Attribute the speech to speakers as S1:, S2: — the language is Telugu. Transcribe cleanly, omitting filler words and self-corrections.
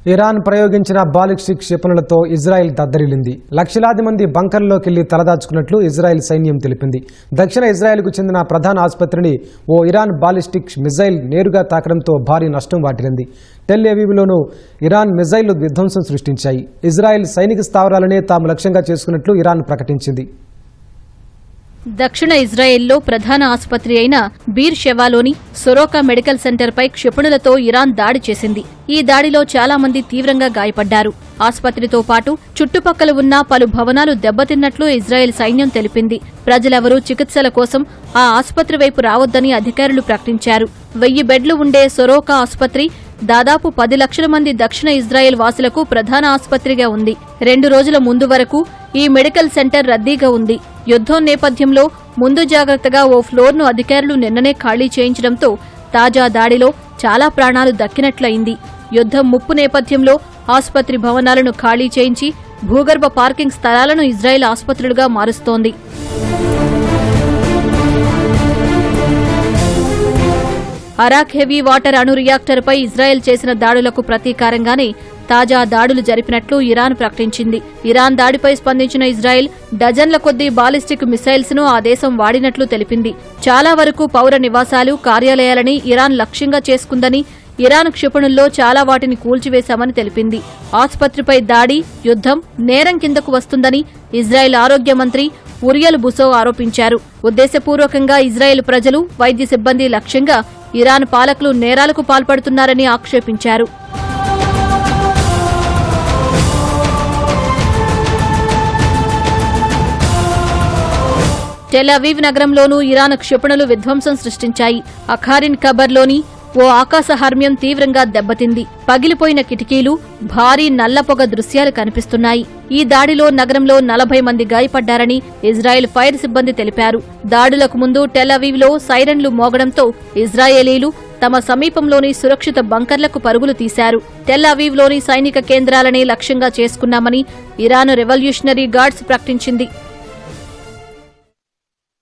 S1: ఇరాన్ ప్రయోగించిన బాలిస్టిక్ క్షిపణులతో ఇజ్రాయెల్ దద్దరిల్లింది. లక్షలాది మంది బంకర్లోకెళ్లి తలదాచుకున్నట్లు ఇజ్రాయెల్ సైన్యం తెలిపింది. దక్షిణ ఇజ్రాయెల్కు చెందిన ప్రధాన ఆసుపత్రిని ఓ ఇరాన్ బాలిస్టిక్ మిజైల్ నేరుగా తాకడంతో భారీ నష్టం వాటిల్లింది. టెల్ అవీవ్లోనూ ఇరాన్ మిజైళ్లు విధ్వంసం సృష్టించాయి. ఇజ్రాయెల్ సైనిక స్థావరాలనే తాము లక్ష్యంగా చేసుకున్నట్లు ఇరాన్ ప్రకటించింది.
S2: దక్షిణ ఇజ్రాయెల్లో ప్రధాన ఆసుపత్రి అయిన బీర్ షెవాలోని సొరోకా మెడికల్ సెంటర్పై క్షిపణులతో ఇరాన్ దాడి చేసింది. ఈ దాడిలో చాలా మంది తీవ్రంగా గాయపడ్డారు. ఆసుపత్రితో పాటు చుట్టుపక్కల ఉన్న పలు భవనాలు దెబ్బతిన్నట్లు ఇజ్రాయెల్ సైన్యం తెలిపింది. ప్రజలెవరూ చికిత్సల కోసం ఆ ఆసుపత్రి వైపు రావద్దని అధికారులు ప్రకటించారు. 1000 బెడ్లు ఉండే సొరోకా ఆసుపత్రి దాదాపు 10 లక్షల మంది దక్షిణ ఇజ్రాయెల్ వాసులకు ప్రధాన ఆసుపత్రిగా ఉంది. 2 రోజుల ముందు వరకు ఈ మెడికల్ సెంటర్ రద్దీగా ఉంది. యుద్ధం నేపథ్యంలో ముందు జాగ్రత్తగా ఓ ఫ్లోర్ను అధికారులు నిన్ననే ఖాళీ చేయించడంతో తాజా దాడిలో చాలా ప్రాణాలు దక్కినట్లయింది. యుద్ధం ముప్పు నేపథ్యంలో ఆసుపత్రి భవనాలను ఖాళీ చేయించి భూగర్భ పార్కింగ్ స్థలాలను ఇజ్రాయెల్ ఆసుపత్రులుగా మారుస్తోంది. అరాక్ హెవీ వాటర్ అణు రియాక్టర్పై ఇజ్రాయెల్ చేసిన దాడులకు ప్రతీకారంగానే తాజా దాడులు జరిపినట్లు ఇరాన్ ప్రకటించింది. ఇరాన్ దాడిపై స్పందించిన ఇజ్రాయెల్ డజన్ల కొద్దీ బాలిస్టిక్ మిసైల్స్ ను ఆ దేశం వాడినట్లు తెలిపింది. చాలా వరకు పౌర నివాసాలు, కార్యాలయాలని ఇరాన్ లక్ష్యంగా చేసుకుందని, ఇరాన్ క్షిపణుల్లో చాలా వాటిని కూల్చివేశామని తెలిపింది. ఆసుపత్రిపై దాడి, యుద్ధం నేరం కిందకు వస్తుందని ఇజ్రాయెల్ ఆరోగ్య మంత్రి ఉరియల్ బుసో ఆరోపించారు. ఉద్దేశపూర్వకంగా ఇజ్రాయెల్ ప్రజలు, వైద్య సిబ్బంది లక్ష్యంగా ఇరాన్ పాలకులు నేరాలకు పాల్పడుతున్నారని ఆక్షేపించారు. టెల్ అవీవ్ నగరంలోనూ ఇరాన్ క్షిపణులు విధ్వంసం సృష్టించాయి. అఖారిన్ ఖబర్లోని ఓ ఆకాశ హార్మ్యం తీవ్రంగా దెబ్బతింది. పగిలిపోయిన కిటికీలు, భారీ నల్లపొగ దృశ్యాలు కనిపిస్తున్నాయి. ఈ దాడిలో నగరంలో 40 మంది గాయపడ్డారని ఇజ్రాయెల్ ఫైర్ సిబ్బంది తెలిపారు. దాడులకు ముందు టెల్ అవీవ్లో సైరన్లు మోగడంతో ఇజ్రాయేలీలు తమ సమీపంలోని సురక్షిత బంకర్లకు పరుగులు తీశారు. టెల్ అవీవ్లోని సైనిక కేంద్రాలనే లక్ష్యంగా చేసుకున్నామని ఇరాన్ రెవల్యూషనరీ గార్డ్స్ ప్రకటించింది.